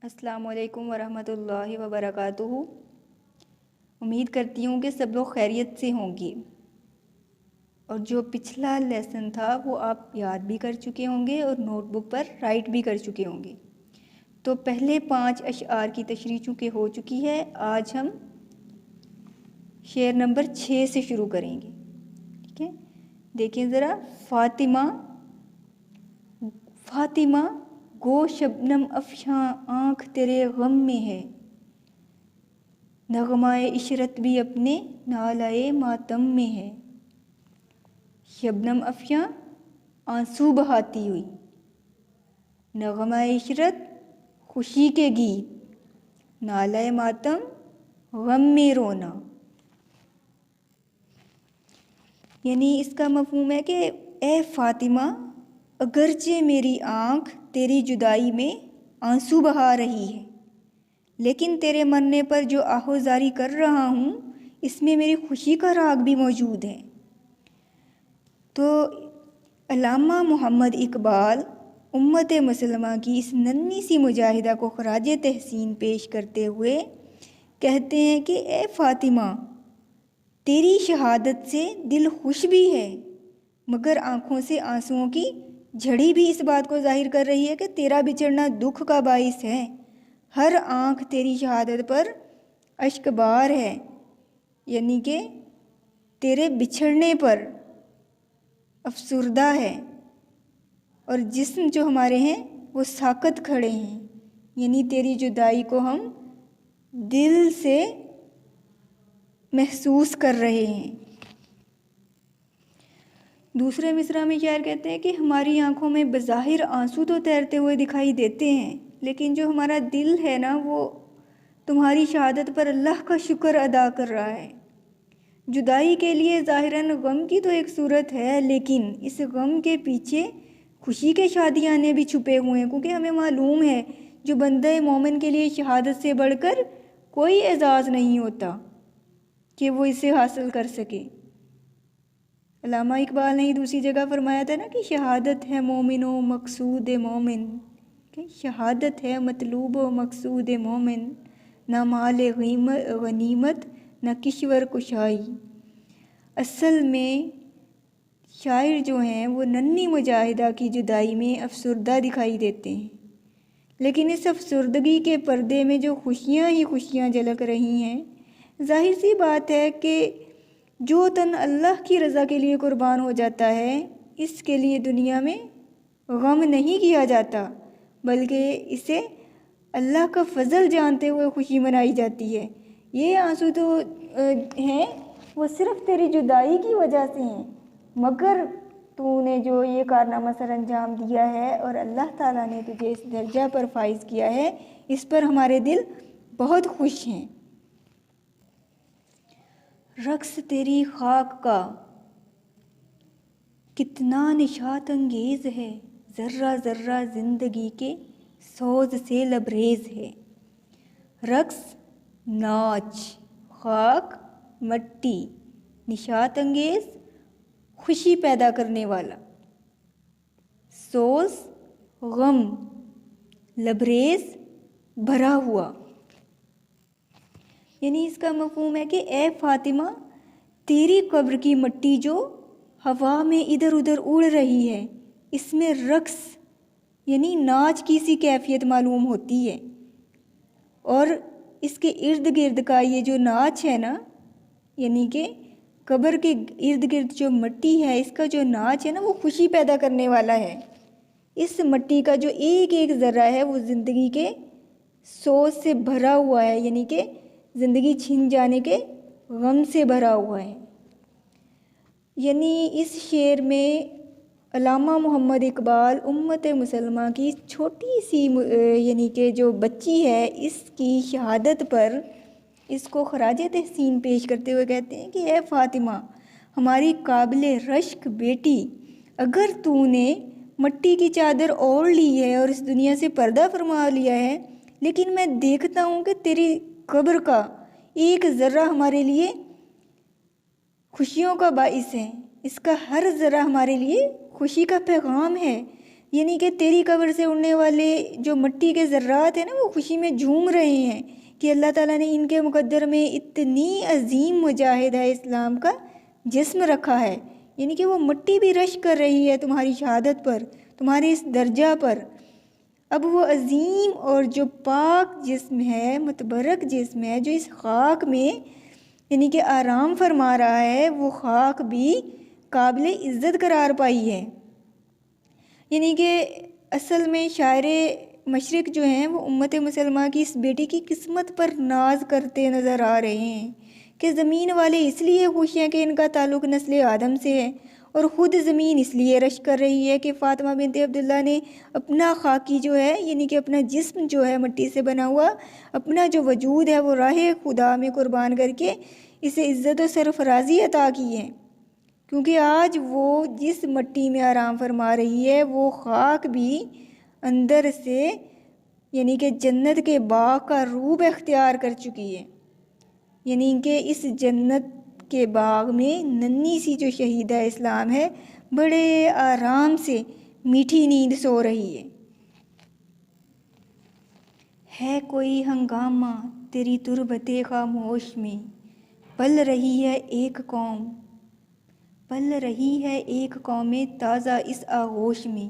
السلام علیکم ورحمۃ اللہ وبرکاتہ۔ امید کرتی ہوں کہ سب لوگ خیریت سے ہوں گے، اور جو پچھلا لیسن تھا وہ آپ یاد بھی کر چکے ہوں گے اور نوٹ بک پر رائٹ بھی کر چکے ہوں گے۔ تو پہلے 5 اشعار کی تشریح چونکہ ہو چکی ہے، آج ہم شعر نمبر 6 سے شروع کریں گے۔ ٹھیک ہے، دیکھیں ذرا۔ فاطمہ گو شبنم افشاں آنکھ تیرے غم میں ہے، نغمۂ عشرت بھی اپنے نالۂ ماتم میں ہے۔ شبنم افشاں آنسو بہاتی ہوئی، نغمۂ عشرت خوشی کے گیت، نالۂ ماتم غم میں رونا۔ یعنی اس کا مفہوم ہے کہ اے فاطمہ، اگرچہ میری آنکھ تیری جدائی میں آنسو بہا رہی ہے، لیکن تیرے مرنے پر جو آہوزاری کر رہا ہوں اس میں میری خوشی کا راگ بھی موجود ہے۔ تو علامہ محمد اقبال امت مسلمہ کی اس ننھی سی مجاہدہ کو خراج تحسین پیش کرتے ہوئے کہتے ہیں کہ اے فاطمہ، تیری شہادت سے دل خوش بھی ہے، مگر آنکھوں سے آنسوؤں کی جھڑی بھی اس بات کو ظاہر کر رہی ہے کہ تیرا بچھڑنا دکھ کا باعث ہے۔ ہر آنکھ تیری شہادت پر اشک بار ہے، یعنی کہ تیرے بچھڑنے پر افسردہ ہے، اور جسم جو ہمارے ہیں وہ ساکت کھڑے ہیں، یعنی تیری جدائی کو ہم دل سے محسوس کر رہے ہیں۔ دوسرے مصرع میں شاعر کہتے ہیں کہ ہماری آنکھوں میں بظاہر آنسو تو تیرتے ہوئے دکھائی دیتے ہیں، لیکن جو ہمارا دل ہے نا وہ تمہاری شہادت پر اللہ کا شکر ادا کر رہا ہے۔ جدائی کے لیے ظاہراً غم کی تو ایک صورت ہے، لیکن اس غم کے پیچھے خوشی کے شادیانے بھی چھپے ہوئے ہیں، کیونکہ ہمیں معلوم ہے جو بندہ مومن کے لیے شہادت سے بڑھ کر کوئی اعزاز نہیں ہوتا کہ وہ اسے حاصل کر سکے۔ علامہ اقبال نے دوسری جگہ فرمایا تھا نا کہ شہادت ہے مومن و مقصود مومن، کہ شہادت ہے مطلوب و مقصود مومن، نہ مال غنیمت نہ کشور کشائی۔ اصل میں شاعر جو ہیں وہ ننھی مجاہدہ کی جدائی میں افسردہ دکھائی دیتے ہیں، لیکن اس افسردگی کے پردے میں جو خوشیاں ہی خوشیاں جھلک رہی ہیں، ظاہر سی بات ہے کہ جو تن اللہ کی رضا کے لیے قربان ہو جاتا ہے اس کے لیے دنیا میں غم نہیں کیا جاتا، بلکہ اسے اللہ کا فضل جانتے ہوئے خوشی منائی جاتی ہے۔ یہ آنسو تو ہیں وہ صرف تیری جدائی کی وجہ سے ہیں، مگر تو نے جو یہ کارنامہ سر انجام دیا ہے اور اللہ تعالیٰ نے تجھے اس درجہ پر فائز کیا ہے، اس پر ہمارے دل بہت خوش ہیں۔ رقص تیری خاک کا کتنا نشاط انگیز ہے، ذرہ ذرہ زندگی کے سوز سے لبریز ہے۔ رقص ناچ، خاک مٹی، نشاط انگیز خوشی پیدا کرنے والا، سوز غم، لبریز بھرا ہوا۔ یعنی اس کا مفہوم ہے کہ اے فاطمہ، تیری قبر کی مٹی جو ہوا میں ادھر ادھر اڑ رہی ہے، اس میں رقص یعنی ناچ کی سی کیفیت معلوم ہوتی ہے، اور اس کے ارد گرد کا یہ جو ناچ ہے نا، یعنی کہ قبر کے ارد گرد جو مٹی ہے اس کا جو ناچ ہے نا وہ خوشی پیدا کرنے والا ہے۔ اس مٹی کا جو ایک ایک ذرہ ہے وہ زندگی کے سوز سے بھرا ہوا ہے، یعنی کہ زندگی چھن جانے کے غم سے بھرا ہوا ہے۔ یعنی اس شعر میں علامہ محمد اقبال امت مسلمہ کی چھوٹی سی یعنی کہ جو بچی ہے اس کی شہادت پر اس کو خراج تحسین پیش کرتے ہوئے کہتے ہیں کہ اے فاطمہ، ہماری قابل رشک بیٹی، اگر تو نے مٹی کی چادر اوڑھ لی ہے اور اس دنیا سے پردہ فرما لیا ہے، لیکن میں دیکھتا ہوں کہ تیری قبر کا ایک ذرہ ہمارے لیے خوشیوں کا باعث ہے، اس کا ہر ذرہ ہمارے لیے خوشی کا پیغام ہے۔ یعنی کہ تیری قبر سے اڑنے والے جو مٹی کے ذرات ہیں نا وہ خوشی میں جھوم رہے ہیں کہ اللہ تعالیٰ نے ان کے مقدر میں اتنی عظیم مجاہدہ اسلام کا جسم رکھا ہے، یعنی کہ وہ مٹی بھی رشک کر رہی ہے تمہاری شہادت پر، تمہارے اس درجہ پر۔ اب وہ عظیم اور جو پاک جسم ہے، متبرک جسم ہے، جو اس خاک میں یعنی کہ آرام فرما رہا ہے، وہ خاک بھی قابل عزت قرار پائی ہے۔ یعنی کہ اصل میں شاعر مشرق جو ہیں وہ امت مسلمہ کی اس بیٹی کی قسمت پر ناز کرتے نظر آ رہے ہیں کہ زمین والے اس لیے خوش ہیں کہ ان کا تعلق نسل آدم سے ہے، اور خود زمین اس لیے رشک کر رہی ہے کہ فاطمہ بنت عبداللہ نے اپنا خاکی جو ہے یعنی کہ اپنا جسم جو ہے مٹی سے بنا ہوا، اپنا جو وجود ہے وہ راہ خدا میں قربان کر کے اسے عزت و سرفرازی عطا کی ہے، کیونکہ آج وہ جس مٹی میں آرام فرما رہی ہے وہ خاک بھی اندر سے یعنی کہ جنت کے باغ کا روپ اختیار کر چکی ہے۔ یعنی کہ اس جنت کے باغ میں ننھی سی جو شہیدہ اسلام ہے بڑے آرام سے میٹھی نیند سو رہی ہے کوئی ہنگامہ تیری تربت خاموش میں، پل رہی ہے ایک قوم، پل رہی ہے ایک قوم تازہ اس آغوش میں۔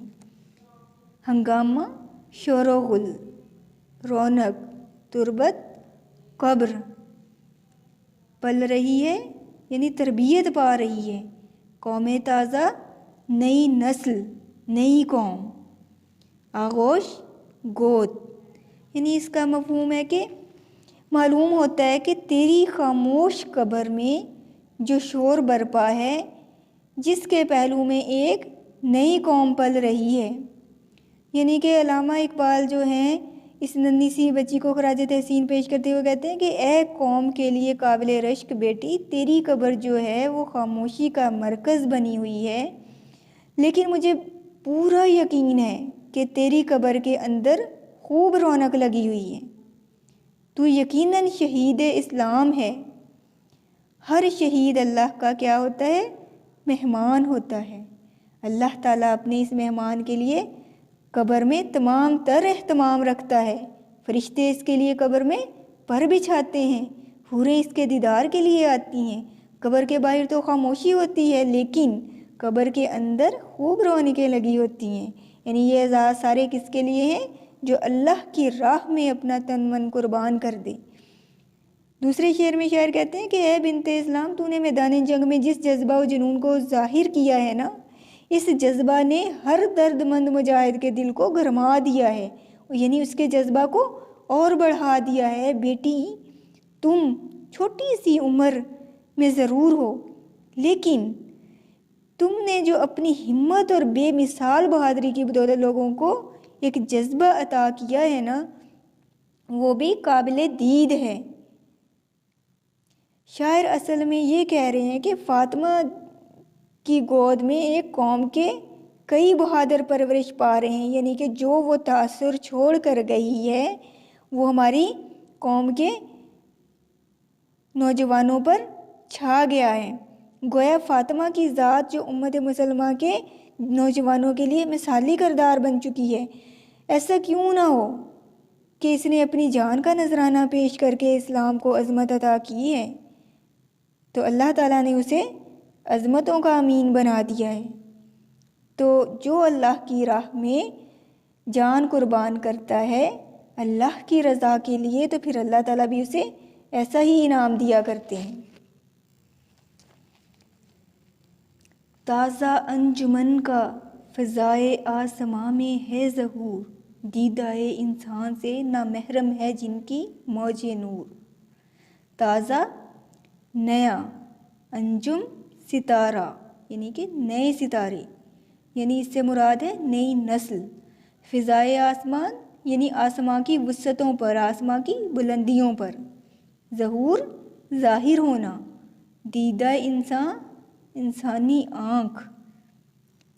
ہنگامہ شور و غل، رونق، تربت، قبر، پل رہی ہے یعنی تربیت پا رہی ہے، قوم تازہ، نئی نسل، نئی قوم، آغوش، گود، یعنی اس کا مفہوم ہے کہ معلوم ہوتا ہے کہ تیری خاموش قبر میں جو شور برپا ہے، جس کے پہلو میں ایک نئی قوم پل رہی ہے۔ یعنی کہ علامہ اقبال جو ہیں اس ننھی سی بچی کو خراج تحسین پیش کرتے ہوئے کہتے ہیں کہ اے قوم کے لیے قابل رشک بیٹی، تیری قبر جو ہے وہ خاموشی کا مرکز بنی ہوئی ہے، لیکن مجھے پورا یقین ہے کہ تیری قبر کے اندر خوب رونق لگی ہوئی ہے۔ تو یقیناً شہید اسلام ہے۔ ہر شہید اللہ کا کیا ہوتا ہے؟ مہمان ہوتا ہے۔ اللہ تعالیٰ اپنے اس مہمان کے لیے قبر میں تمام تر اہتمام رکھتا ہے۔ فرشتے اس کے لیے قبر میں پر بچھاتے ہیں، حوریں اس کے دیدار کے لیے آتی ہیں۔ قبر کے باہر تو خاموشی ہوتی ہے، لیکن قبر کے اندر خوب رونقیں لگی ہوتی ہیں۔ یعنی یہ اعزاز سارے کس کے لیے ہیں؟ جو اللہ کی راہ میں اپنا تن من قربان کر دے۔ دوسرے شعر میں شاعر کہتے ہیں کہ اے بنت اسلام، تو نے میدان جنگ میں جس جذبہ و جنون کو ظاہر کیا ہے نا، اس جذبہ نے ہر درد مند مجاہد کے دل کو گرما دیا ہے، یعنی اس کے جذبہ کو اور بڑھا دیا ہے۔ بیٹی، تم چھوٹی سی عمر میں ضرور ہو، لیکن تم نے جو اپنی ہمت اور بے مثال بہادری کی بدولت لوگوں کو ایک جذبہ عطا کیا ہے نا، وہ بھی قابل دید ہے۔ شاعر اصل میں یہ کہہ رہے ہیں کہ فاطمہ کی گود میں ایک قوم کے کئی بہادر پرورش پا رہے ہیں، یعنی کہ جو وہ تاثر چھوڑ کر گئی ہے وہ ہماری قوم کے نوجوانوں پر چھا گیا ہے۔ گویا فاطمہ کی ذات جو امت مسلمہ کے نوجوانوں کے لیے مثالی کردار بن چکی ہے، ایسا کیوں نہ ہو کہ اس نے اپنی جان کا نذرانہ پیش کر کے اسلام کو عظمت عطا کی ہے، تو اللہ تعالیٰ نے اسے عظمتوں کا امین بنا دیا ہے۔ تو جو اللہ کی راہ میں جان قربان کرتا ہے اللہ کی رضا کے لیے، تو پھر اللہ تعالیٰ بھی اسے ایسا ہی انعام دیا کرتے ہیں۔ تازہ انجمن کا فضائے آسماں میں ہے ظہور، دیدائے انسان سے نہ محرم ہے جن کی موج نور۔ تازہ، نیا، انجم، ستارہ، یعنی کہ نئے ستارے، یعنی اس سے مراد ہے نئی نسل۔ فضائے آسمان یعنی آسمان کی وسعتوں پر، آسمان کی بلندیوں پر۔ ظہور، ظاہر ہونا۔ دیدہ انسان، انسانی آنکھ۔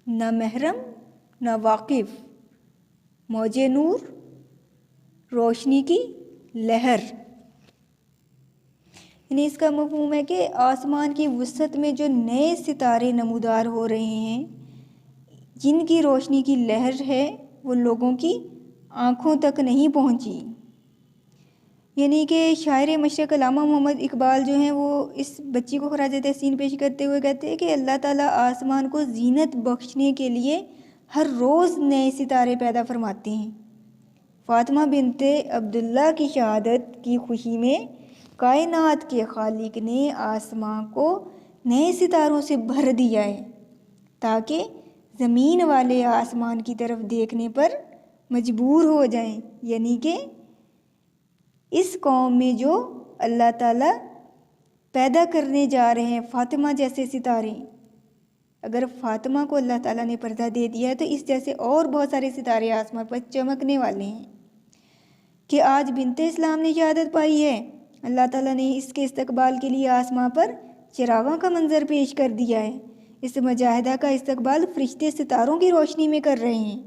نہ محرم، نہ واقف۔ موج نور، روشنی کی لہر۔ یعنی اس کا مفہوم ہے کہ آسمان کی وسعت میں جو نئے ستارے نمودار ہو رہے ہیں، جن کی روشنی کی لہر ہے وہ لوگوں کی آنکھوں تک نہیں پہنچی۔ یعنی کہ شاعر مشرق علامہ محمد اقبال جو ہیں وہ اس بچی کو خراج تحسین پیش کرتے ہوئے کہتے ہیں کہ اللہ تعالیٰ آسمان کو زینت بخشنے کے لیے ہر روز نئے ستارے پیدا فرماتے ہیں۔ فاطمہ بنت عبداللہ کی شہادت کی خوشی میں کائنات کے خالق نے آسمان کو نئے ستاروں سے بھر دیا ہے تاکہ زمین والے آسمان کی طرف دیکھنے پر مجبور ہو جائیں۔ یعنی کہ اس قوم میں جو اللہ تعالیٰ پیدا کرنے جا رہے ہیں فاطمہ جیسے ستارے، اگر فاطمہ کو اللہ تعالیٰ نے پردہ دے دیا ہے تو اس جیسے اور بہت سارے ستارے آسمان پر چمکنے والے ہیں۔ کہ آج بنت اسلام نے شہادت پائی ہے، اللہ تعالیٰ نے اس کے استقبال کے لیے آسمان پر چراغاں کا منظر پیش کر دیا ہے۔ اس مجاہدہ کا استقبال فرشتے ستاروں کی روشنی میں کر رہے ہیں۔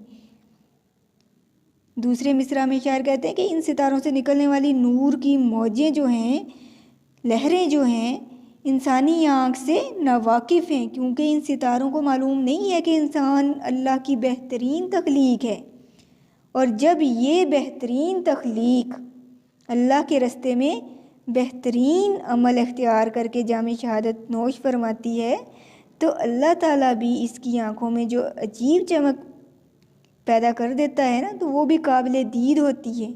دوسرے مصرع میں شاعر کہتے ہیں کہ ان ستاروں سے نکلنے والی نور کی موجیں جو ہیں، لہریں جو ہیں، انسانی آنکھ سے ناواقف ہیں، کیونکہ ان ستاروں کو معلوم نہیں ہے کہ انسان اللہ کی بہترین تخلیق ہے، اور جب یہ بہترین تخلیق اللہ کے راستے میں بہترین عمل اختیار کر کے جام شہادت نوش فرماتی ہے تو اللہ تعالیٰ بھی اس کی آنکھوں میں جو عجیب چمک پیدا کر دیتا ہے نا، تو وہ بھی قابل دید ہوتی ہے۔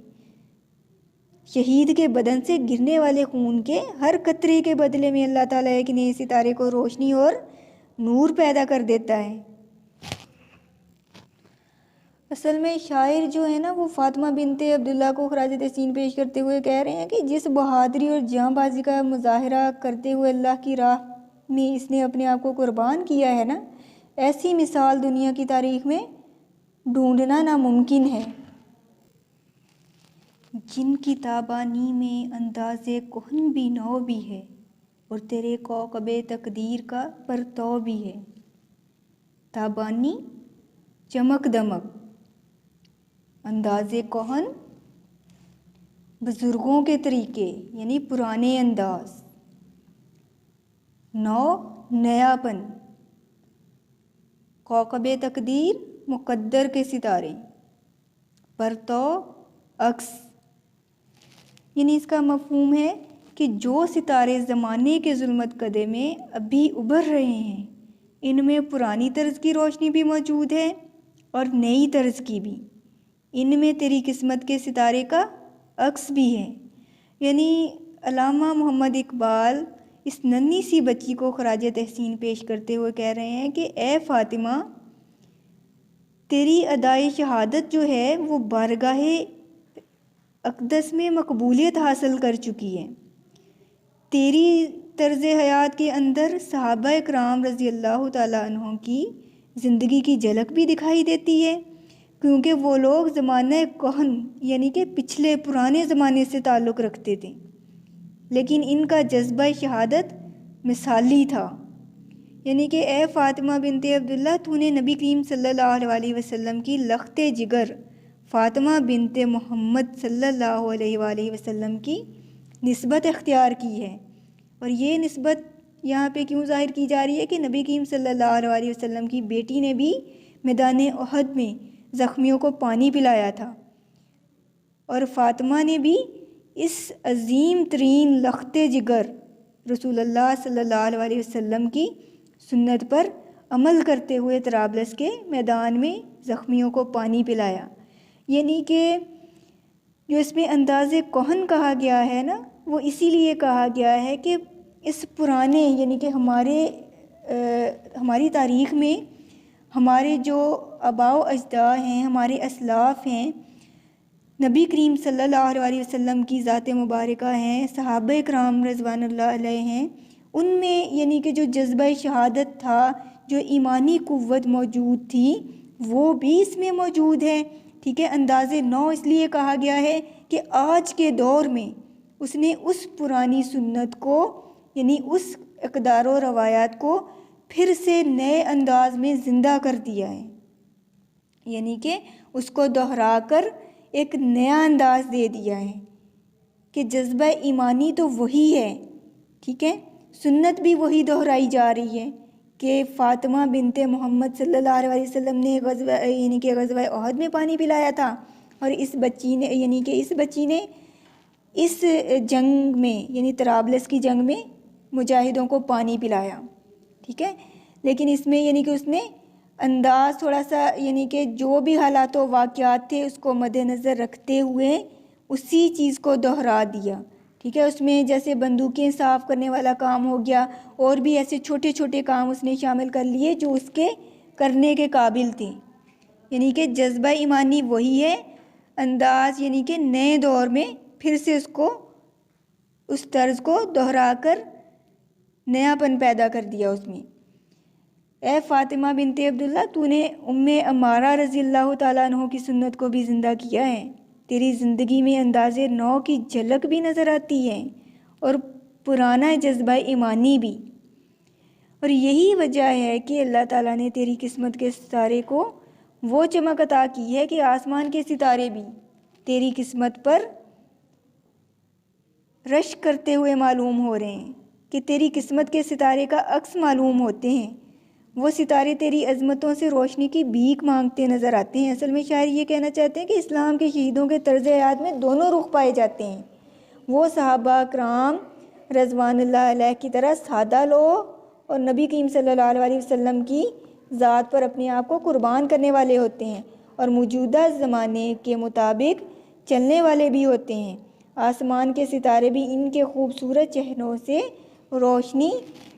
شہید کے بدن سے گرنے والے خون کے ہر قطرے کے بدلے میں اللہ تعالیٰ ایک نئے ستارے کو روشنی اور نور پیدا کر دیتا ہے۔ اصل میں شاعر جو ہے نا وہ فاطمہ بنت عبداللہ کو خراج تحسین پیش کرتے ہوئے کہہ رہے ہیں کہ جس بہادری اور جاں بازی کا مظاہرہ کرتے ہوئے اللہ کی راہ میں اس نے اپنے آپ کو قربان کیا ہے نا، ایسی مثال دنیا کی تاریخ میں ڈھونڈنا ناممکن ہے۔ جن کی تابانی میں انداز کہن بھی نو بھی ہے اور تیرے کوکب تقدیر کا پرتو بھی ہے۔ تابانی چمک دمک، انداز کہن بزرگوں کے طریقے یعنی پرانے انداز، نو نیاپن، کوکب تقدیر مقدر کے ستارے، پرتو عکس، یعنی اس کا مفہوم ہے کہ جو ستارے زمانے کے ظلمت کدے میں ابھی ابھر رہے ہیں ان میں پرانی طرز کی روشنی بھی موجود ہے اور نئی طرز کی بھی، ان میں تیری قسمت کے ستارے کا عکس بھی ہے۔ یعنی علامہ محمد اقبال اس ننھی سی بچی کو خراج تحسین پیش کرتے ہوئے کہہ رہے ہیں کہ اے فاطمہ، تیری ادائے شہادت جو ہے وہ بارگاہ اقدس میں مقبولیت حاصل کر چکی ہے۔ تیری طرز حیات کے اندر صحابہ اکرام رضی اللہ تعالیٰ عنہ کی زندگی کی جھلک بھی دکھائی دیتی ہے، کیونکہ وہ لوگ زمانہ کہن یعنی کہ پچھلے پرانے زمانے سے تعلق رکھتے تھے، لیکن ان کا جذبہ شہادت مثالی تھا۔ یعنی کہ اے فاطمہ بنت عبداللہ، تو نے نبی کریم صلی اللہ علیہ وسلم کی لخت جگر فاطمہ بنت محمد صلی اللہ علیہ وآلہ وسلم کی نسبت اختیار کی ہے، اور یہ نسبت یہاں پہ کیوں ظاہر کی جا رہی ہے کہ نبی کریم صلی اللہ علیہ وسلم کی بیٹی نے بھی میدان احد میں زخمیوں کو پانی پلایا تھا، اور فاطمہ نے بھی اس عظیم ترین لخت جگر رسول اللہ صلی اللہ علیہ وسلم کی سنت پر عمل کرتے ہوئے طرابلس کے میدان میں زخمیوں کو پانی پلایا۔ یعنی کہ جو اس میں انداز کہن کہا گیا ہے نا، وہ اسی لیے کہا گیا ہے کہ اس پرانے یعنی کہ ہماری تاریخ میں ہمارے جو آباء و اجداد ہیں، ہمارے اسلاف ہیں، نبی کریم صلی اللہ علیہ وسلم کی ذات مبارکہ ہیں، صحابہ کرام رضوان اللہ علیہ ہیں، ان میں یعنی کہ جو جذبہ شہادت تھا، جو ایمانی قوت موجود تھی، وہ بھی اس میں موجود ہے۔ ٹھیک ہے، انداز نو اس لیے کہا گیا ہے کہ آج کے دور میں اس نے اس پرانی سنت کو یعنی اس اقدار و روایات کو پھر سے نئے انداز میں زندہ کر دیا ہے، یعنی کہ اس کو دہرا کر ایک نیا انداز دے دیا ہے کہ جذبہ ایمانی تو وہی ہے، ٹھیک ہے، سنت بھی وہی دہرائی جا رہی ہے، کہ فاطمہ بنت محمد صلی اللہ علیہ وسلم نے غزوہ یعنی کہ غزوہ احد میں پانی پلایا تھا، اور اس بچی نے یعنی کہ اس بچی نے اس جنگ میں یعنی طرابلس کی جنگ میں مجاہدوں کو پانی پلایا، ٹھیک ہے۔ لیکن اس میں یعنی کہ اس نے انداز تھوڑا سا یعنی کہ جو بھی حالات و واقعات تھے اس کو مد نظر رکھتے ہوئے اسی چیز کو دہرا دیا، ٹھیک ہے۔ اس میں جیسے بندوقیں صاف کرنے والا کام ہو گیا، اور بھی ایسے چھوٹے چھوٹے کام اس نے شامل کر لیے جو اس کے کرنے کے قابل تھے، یعنی کہ جذبہ ایمانی وہی ہے، انداز یعنی کہ نئے دور میں پھر سے اس طرز کو دہرا کر نیا پن پیدا کر دیا اس میں۔ اے فاطمہ بنت عبداللہ، تو نے ام عمارہ رضی اللہ تعالیٰ عنہ کی سنت کو بھی زندہ کیا ہے، تیری زندگی میں انداز نو کی جھلک بھی نظر آتی ہے اور پرانا جذبہ ایمانی بھی، اور یہی وجہ ہے کہ اللہ تعالیٰ نے تیری قسمت کے ستارے کو وہ چمک عطا کی ہے کہ آسمان کے ستارے بھی تیری قسمت پر رشک کرتے ہوئے معلوم ہو رہے ہیں، کہ تیری قسمت کے ستارے کا عکس معلوم ہوتے ہیں۔ وہ ستارے تیری عظمتوں سے روشنی کی بھیک مانگتے نظر آتے ہیں۔ اصل میں شاعر یہ کہنا چاہتے ہیں کہ اسلام کے شہیدوں کے طرز حیات میں دونوں رخ پائے جاتے ہیں، وہ صحابہ کرام رضوان اللہ علیہ کی طرح سادہ لوگ اور نبی کریم صلی اللہ علیہ وسلم کی ذات پر اپنے آپ کو قربان کرنے والے ہوتے ہیں، اور موجودہ زمانے کے مطابق چلنے والے بھی ہوتے ہیں۔ آسمان کے ستارے بھی ان کے خوبصورت چہروں سے روشنی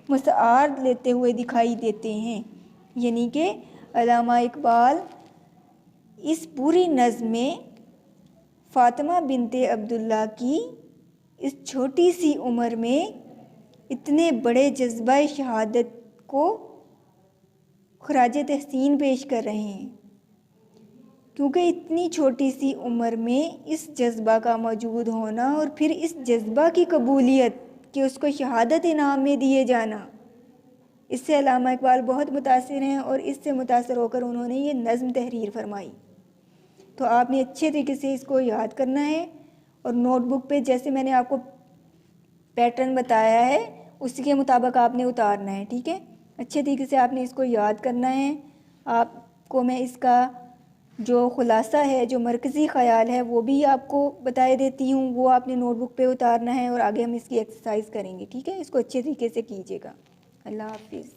مسعار لیتے ہوئے دکھائی دیتے ہیں۔ یعنی کہ علامہ اقبال اس پوری نظم میں فاطمہ بنت عبداللہ کی اس چھوٹی سی عمر میں اتنے بڑے جذبہ شہادت کو خراج تحسین پیش کر رہے ہیں، کیونکہ اتنی چھوٹی سی عمر میں اس جذبہ کا موجود ہونا اور پھر اس جذبہ کی قبولیت کہ اس کو شہادت انعام میں دیے جانا، اس سے علامہ اقبال بہت متاثر ہیں، اور اس سے متاثر ہو کر انہوں نے یہ نظم تحریر فرمائی۔ تو آپ نے اچھے طریقے سے اس کو یاد کرنا ہے، اور نوٹ بک پہ جیسے میں نے آپ کو پیٹرن بتایا ہے اسی کے مطابق آپ نے اتارنا ہے، ٹھیک ہے۔ اچھے طریقے سے آپ نے اس کو یاد کرنا ہے۔ آپ کو میں اس کا جو خلاصہ ہے، جو مرکزی خیال ہے، وہ بھی آپ کو بتائے دیتی ہوں، وہ آپ نے نوٹ بک پہ اتارنا ہے، اور آگے ہم اس کی ایکسرسائز کریں گے، ٹھیک ہے۔ اس کو اچھے طریقے سے کیجیے گا۔ اللہ حافظ۔